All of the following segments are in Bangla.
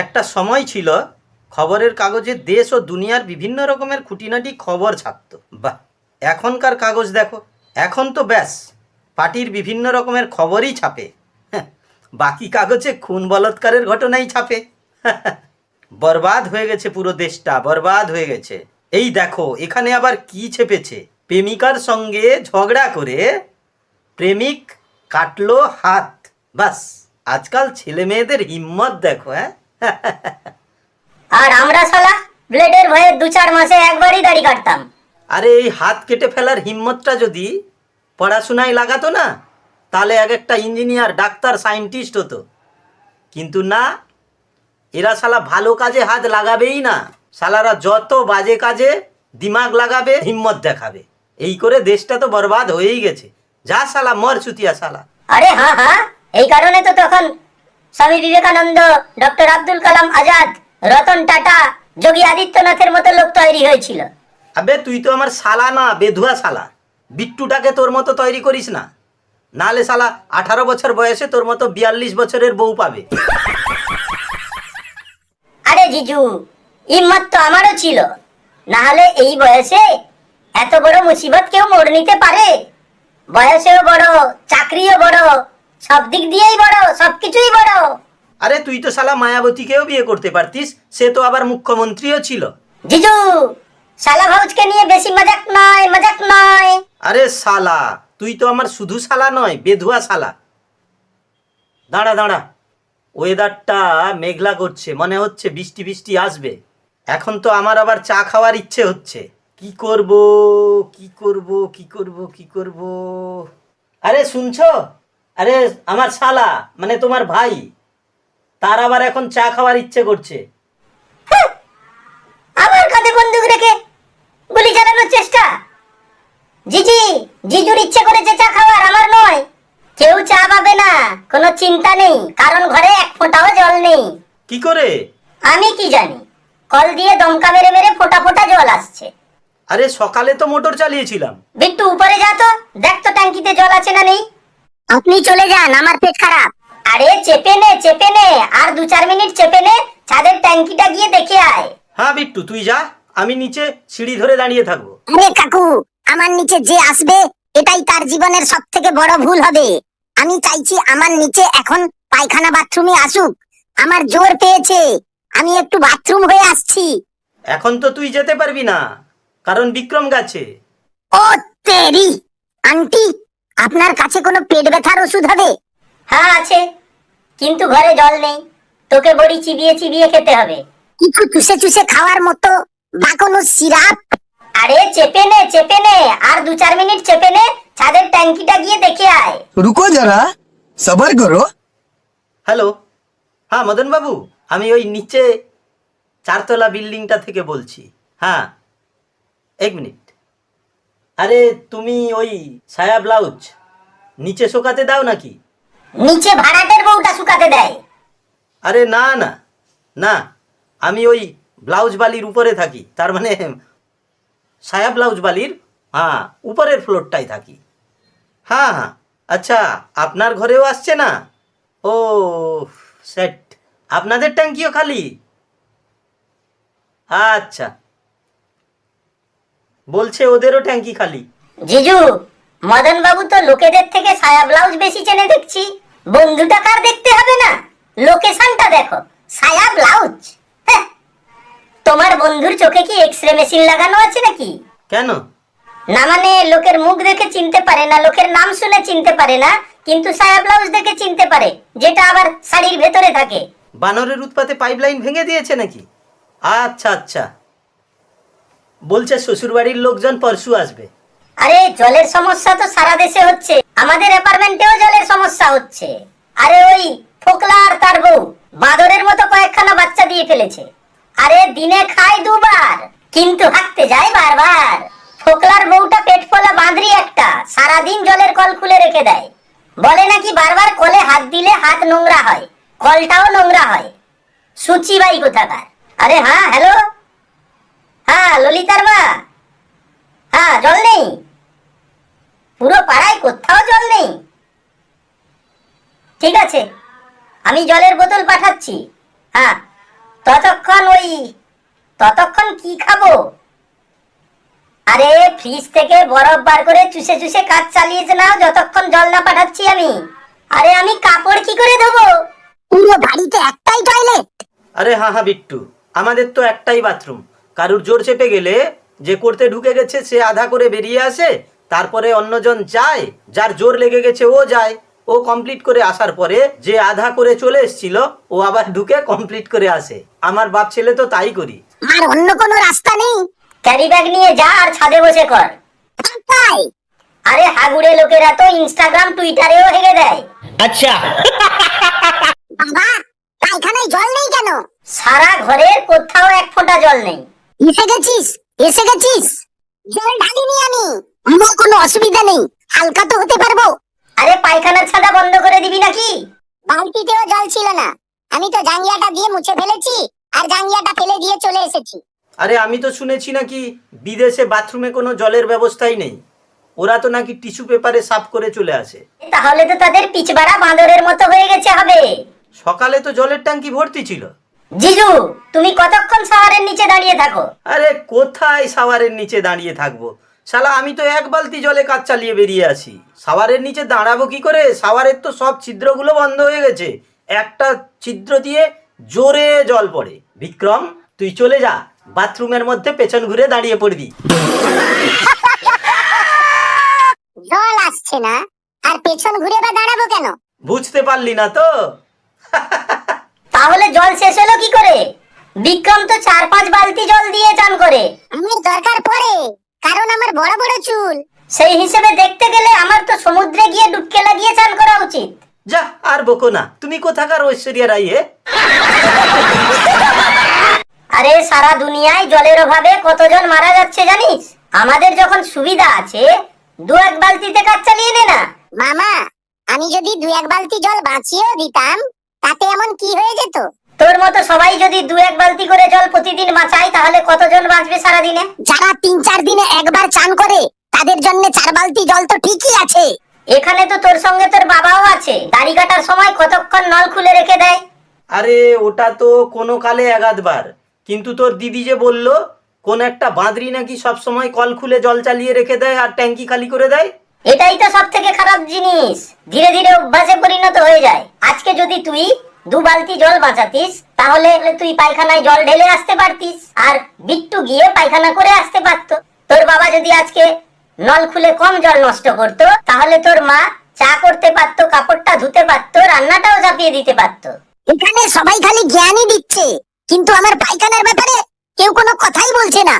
একটা সময় ছিল খবরের কাগজে দেশ ও দুনিয়ার বিভিন্ন রকমের খুঁটিনাটি খবর ছাপতো। বাহ, এখনকার কাগজ দেখো, এখন তো ব্যাস পার্টির বিভিন্ন রকমের খবরই ছাপে। হ্যাঁ, বাকি কাগজে খুন বলৎকারের ঘটনাই ছাপে। বরবাদ হয়ে গেছে, পুরো দেশটা বরবাদ হয়ে গেছে। এই দেখো এখানে আবার কি ছেপেছে, প্রেমিকার সঙ্গে ঝগড়া করে প্রেমিক কাটলো হাত। বাস, আজকাল ছেলে মেয়েদের হিম্মত দেখো। হ্যাঁ, আর আমরা শালা ব্লেডের ভয়ে 2-4 মাসে একবারই দাড়ি কাটতাম। আরে এই হাত কেটে ফেলার হিম্মতটা যদি পড়াশোনায় লাগাতো না, তাহলে এক একটা ইঞ্জিনিয়ার, ডাক্তার, সায়েন্টিস্ট হতো। কিন্তু না, এরা শালা ভালো কাজে হাত লাগাবেই না। শালারা যত বাজে কাজে দিমাগ লাগাবে, হিম্মত দেখাবে। এই করে দেশটা তো বরবাদ হয়েই গেছে। যা শালা, মর চুতিয়া শালা। আরে হ্যাঁ হ্যাঁ, এই কারণে তো তখন স্বামী বিবেকানন্দ, ডক্টর আব্দুল কালাম আজাদ, রতন টাটা, যোগী আদিত্যনাথের মতো লোক তৈরি হয়েছিল। আবে তুই তো আমার শালা না, বেধুয়া শালা। বিট্টুটাকে তোর মতো তৈরি করিস না, নাহলে শালা 18 বছর বয়সে তোর মতো 42 বছরের বউ পাবে। আরে জিজু, হিম্মত তো আমারও ছিল, না হলে এই বয়সে এত বড় মুসিবত কেউ মোড় নিতে পারে? বয়সেও বড়, চাকরিও বড়, সব দিক দিয়েই বড়, সবকিছুই বড়। আরে তুই তো শালা মায়াবতীকেও বিয়ে করতে পারতিস, সে তো আবার মুখ্যমন্ত্রীও ছিল। জিজু, শালা ভাউজকে নিয়ে বেশি মজাক নয়, মজাক নয়। আরে শালা, তুই তো আমার শুধু শালা নয়, বেধুয়া শালা। দাঁড়া দাঁড়া, ওয়েদারটা মেঘলা করছে, মনে হচ্ছে বৃষ্টি বৃষ্টি আসবে। এখন তো আমার আবার চা খাওয়ার ইচ্ছে হচ্ছে। কি করব কি করব কি করব কি করব? আরে শুনছো? আরে আমার শালা, মানে তোমার ভাই, তার আবার এখন চা খাওয়ার ইচ্ছে করছে। আমার কাঁধে বন্দুক রেখে গুলি চালানোর চেষ্টা? জিজি, জিজুর ইচ্ছে করেছে চা খাওয়ার, আমার নয়। কেউ চা পাবে না, কোনো চিন্তা নেই, কারণ ঘরে এক ফোঁটাও জল নেই। কি করে? আমি কি জানি, কল দিয়ে দমকা মেরে মেরে ফোঁটা ফোঁটা জল আসছে। আরে সকালে তো মোটর চালিয়েছিলাম। বিট্টু উপরে যা তো, দেখ তো ট্যাঙ্কিতে জল আছে না নেই। আপনি চলে যান, আমার পেট খারাপ। আরে চেপে নে, চেপে নে, আর 2-4 মিনিট চেপে নে, ছাদের ট্যাঙ্কিটা গিয়ে দেখে আয়। হ্যাঁ বিট্টু, তুই যা, আমি নিচে সিঁড়ি ধরে দাঁড়িয়ে থাকবো। আরে কাকু, আমার নিচে যে আসবে এটাই তার জীবনের সবথেকে বড় ভুল হবে। আমি চাইছি আমার নিচে এখন পায়খানা বাথরুমে আসুক। আমার জোর পেয়েছে, আমি একটু বাথরুম হয়ে আসছি। এখন তো তুই যেতে পারবি না, কারণ বিক্রম গেছে। ও তেরি! আন্টি, আপনার কাছে কোনো পেট ব্যথার ওষুধ হবে? হ্যাঁ আছে, কিন্তু ঘরে জল নেই, তোকে বড়ি চিবিয়ে চিবিয়ে খেতে হবে। কিছু চুষে চুষে খাওয়ার মতো বা কোনো সিরাপ? আরে চেপে নে, চেপে নে, আর 2-4 মিনিট চেপে নে, ছাদের ট্যাঙ্কিটা গিয়ে দেখে আয়। रुको जरा, सबर करो। হ্যালো, হ্যাঁ মদন বাবু, আমি ওই নিচে 4তলা বিল্ডিংটা থেকে বলছি। হ্যাঁ, 1 মিনিট। আরে তুমি ওই সায়া ব্লাউজ নিচে শোকাতে দাও নাকি? নিচে ভাড়াটের বউটা শুকাতে দেয়। আরে না না না, আমি ওই ব্লাউজ বালির উপরে থাকি, তার মানে সায়া ব্লাউজ বালির, হ্যাঁ, উপরের ফ্লোরটাই থাকি। হ্যাঁ হ্যাঁ, আচ্ছা, আপনার ঘরেও আসছে না? ও সেট, আপনাদের ট্যাঙ্কিও খালি? আচ্ছা, বলছে ওদেরও ট্যাঙ্কি খালি। জিজু, মদন বাবু তো লোকেদের থেকে সায়া ব্লাউজ বেশি চেনে দেখছি। বন্ধুটা কার দেখতে হবে না, লোকেশনটা দেখো, সায়া ব্লাউজ। হ্যাঁ, তোমার বন্ধুর চোখে কি এক্সরে মেশিন লাগানো আছে নাকি? কেন? না মানে লোকের মুখ দেখে চিনতে পারে না, লোকের নাম শুনে চিনতে পারে না, কিন্তু সায়া ব্লাউজ দেখে চিনতে পারে, যেটা আবার শাড়ির ভেতরে থাকে। বানরের উৎপাতে পাইপলাইন ভেঙে দিয়েছে নাকি? আচ্ছা আচ্ছা, বলছে শ্বশুরবাড়ির লোকজন পরশু আসবে। আরে জলের সমস্যা তো সারা দেশে হচ্ছে, আমাদের অ্যাপার্টমেন্টেও জলের সমস্যা হচ্ছে। আরে ওই ফোকলা আর তার বউ বাঁদরের মতো কয়েকখানা বাচ্চা দিয়ে ফেলেছে। আরে দিনে খায় 2 বার, কিন্তু হাঁকতে যায় বারবার। ফোকলার বউটা পেট ফোলা বাঁদরি একটা, সারাদিন জলের কল খুলে রেখে দেয়, বলে নাকি বারবার কলে হাত দিলে হাত নোংরা হয়, কলটাও নোংরা হয়। সুচিবাই কোথাকার। আরে হ্যাঁ, হ্যালো, হ্যাঁ ললিতার মা, হ্যাঁ জল নেই, পুরো পাড়ায় কোথাও জল নেই। ঠিক আছে, আমি জলের বোতল পাঠাচ্ছি। হ্যাঁ ততক্ষণ কি খাবো? আরে ফ্রিজ থেকে বরফ বার করে চুষে চুষে কাজ চালিয়েছে নাও যতক্ষণ জল না পাঠাচ্ছি আমি। আরে আমি কাপড় কি করে ধোবো? পুরো বাড়িতে একটাই টয়লেট? আরে হ্যাঁ হ্যাঁ বিট্টু, আমাদের তো একটাই বাথরুম। কারুর জোর চেপে গেলে যে করতে ঢুকে গেছে সে আধা করে বেরিয়ে আসে, তারপরে অন্যজন যায়, যার জোর লেগে গেছে ও যায়, ও কমপ্লিট করে আসার পরে যে আধা করে চলে এসেছিল ও আবার ঢুকে কমপ্লিট করে আসে। আমার বাপ ছেলে তো তাই করি। আর অন্য কোনো রাস্তা নেই? ক্যারি ব্যাগ নিয়ে যা আর ছাদে বসে কর। তাই? আরে হাগুড়ে লোকেরা তো ইনস্টাগ্রাম টুইটারেও হেগে দেয়। বাবা, পায়খানায় জল নেই কেন? সারা ঘরের কোথাও এক ফোঁটা জল নেই। এসে গেছিস? জল ঢালিনি আমি, আমার কোনো অসুবিধা নেই, হালকা তো হতে পারবো। আরে পায়খানার ছাদা বন্ধ করে দিবি নাকি? বালতিতেও জল ছিল না, আমি তো জাঙ্গিয়াটা দিয়ে মুছে ফেলেছি আর জাঙ্গিয়াটা ফেলে দিয়ে চলে এসেছি। আরে আমি তো শুনেছি নাকি বিদেশে বাথরুমে কোনো জলের ব্যবস্থাই নেই, ওরা তো নাকি টিস্যু পেপারে সাফ করে চলে আসে। তাহলে তো তাদের পিচবাড়া বাঁদরের মতো হয়ে গেছে হবে। সকালে তো জলের ট্যাঙ্কি ভর্তি ছিল। জিজু, তুমি কতক্ষণ শাওয়ারের নিচে দাঁড়িয়ে থাকো? আরে কোথায় শাওয়ারের নিচে দাঁড়িয়ে থাকবো, শালা আমি তো এক বালতি জলে কাজ চালিয়ে বেরিয়ে আসি। শাওয়ারের নিচে দাঁড়াবো কি করে? শাওয়ারের তো সব ছিদ্রগুলো বন্ধ হয়ে গেছে, একটা ছিদ্র দিয়ে জোরে জল পড়ে। বিক্রম, তুই চলে যা, বাথরুমের মধ্যে পেছন ঘুরে দাঁড়িয়ে পড়বি। জল আসছে না আর পেছন ঘুরে বা দাঁড়াবো কেন? বুঝতে পারলি না তো? তাহলে জল শেষ হলো কি করে? বিক্রম তো 4-5 বালতি জল দিয়ে চান করে। আমার দরকার পড়ে, কারণ আমার বড় বড় চুল। সেই হিসেবে দেখতে গেলে আমার তো সমুদ্রে গিয়ে ডুবকে লাগিয়ে চান করা উচিত। যা আর বকো না, তুমি কোথাকার ঐশ্বরিয়া রাই হে? আরে সারা দুনিয়ায় জলের অভাবে কতজন মারা যাচ্ছে জানিস? আমাদের যখন সুবিধা আছে 2-1 বালতিতে কাজ চালিয়ে নে না। মামা, আমি যদি 2-1 বালতি জল বাঁচিয়েও দিতাম তাতে এমন কি হয়ে যেত? তোর মতো সবাই যদি 2-1 বালতি করে জল প্রতিদিন বাঁচায় তাহলে কতজন বাঁচবে সারা দিনে? যারা 3-4 দিনে একবার চান করে তাদের জন্য 4 বালতি জল তো ঠিকই আছে। এখানে তো তোর সঙ্গে তোর বাবাও আছে, দাড়ি কাটার সময় কতক্ষণ নল খুলে রেখে দেয়। আরে ওটা তো কোনো কালে 1-8 বার, কিন্তু তোর দিদি যে বলল কোন একটা বাঁদরি নাকি সব সময় কল খুলে জল চালিয়ে রেখে দেয় আর ট্যাঙ্কি খালি করে দেয়। এটাই তো সব থেকে খারাপ জিনিস, ধীরে ধীরে অভ্যাসে পরিণত হয়ে যায়। আজকে যদি তুই 2 বালতি জল বাঁচাতিস তাহলে তুই পায়খানায় জল ঢেলে আসতে পারতিস, আর বিট্টু গিয়ে পায়খানা করে আসতে পারতো। তোর বাবা যদি আজকে নল খুলে কম জল নষ্ট করতো তাহলে তোর মা চা করতে পারতো, কাপড়টা ধুতে পারতো, রান্নাটাও চাপিয়ে দিতে পারতো। এখানে সবাই খালি জ্ঞানই দিচ্ছে, কিন্তু আমার পায়খানার ব্যাপারে কেউ কোনো কথাই বলছে না।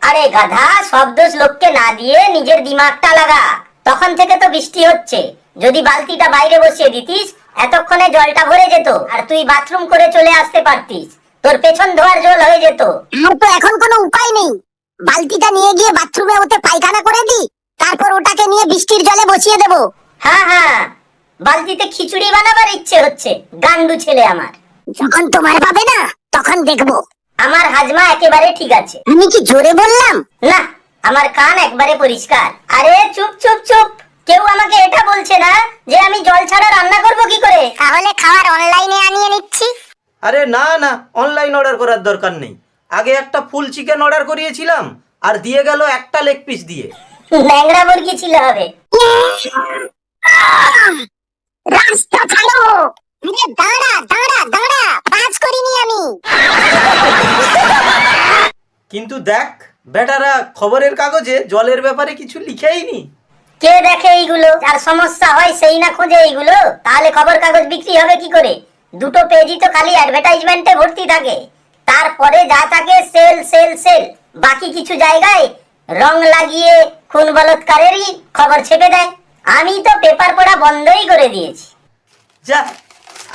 আরে গাধা, সব দোষ লোককে না দিয়ে নিজের দিমাগটা লাগা। তখন থেকে তো বৃষ্টি হচ্ছে, যদি বালতিটা বাইরে বসিয়ে দিতিস এতক্ষণে জলটা ভরে যেত আর তুই বাথরুম করে চলে আসতে পারতিস, তোর পেছন ধোয়ার জল হয়ে যেত। আর তো এখন কোনো উপায় নেই, বালতিটা নিয়ে গিয়ে বাথরুমে ওতে পায়খানা করে দি, তারপর ওটাকে নিয়ে বৃষ্টির জলে বসিয়ে দেবো। হ্যাঁ হ্যাঁ, বালতিতে খিচুড়ি বানাবার ইচ্ছে হচ্ছে, গান্ডু ছেলে আমার। যখন তোমার পাবে না তখন দেখবো। আমার হাজমা একেবারে ঠিক আছে। আমি কি জোরে বললাম? না, আমার কান একবারে পরিষ্কার। আরে চুপ চুপ চুপ, কেউ আমাকে এটা বলছে না যে আমি জল ছাড়া রান্না করব কি করে? তাহলে খাবার অনলাইনে আনিয়ে নিচ্ছি। আরে না না, অনলাইন অর্ডার করার দরকার নেই। আগে একটা ফুল চিকেন অর্ডার করিয়েছিলাম আর দিয়ে গেল একটা লেগ পিস দিয়ে। ন্যাংরা মুরগি ছিল হবে। রাস্তা ছাড়ো। আরে দাঁড়া দাঁড়া দাঁড়া, পাঁচ করিনি আমি। কিন্তু দেখ বেটারা খবরের কাগজে জলের ব্যাপারে কিছু লিখেইনি। কে দেখে এইগুলো? আর সমস্যা হয় সেই না খোঁজে এইগুলো, তাহলে খবর কাগজ বিক্রি হবে কি করে? 2টো পেজই তো খালি অ্যাডভার্টাইজমেন্টে ভর্তি থাকে, তারপরে যা থাকে সেল সেল সেল। বাকি কিছু জায়গায় রং লাগিয়ে খুন বলৎকারেরই খবর ছেপে দেয়। আমি তো পেপার পড়া বন্ধই করে দিয়েছি। যা,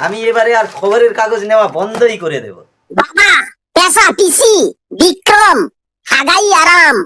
আমি এবারে আর খবরের কাগজ নেওয়া বন্ধই করে দেব। বাবা, পেশা পিসি, বিক্রম, হাগাই আরাম।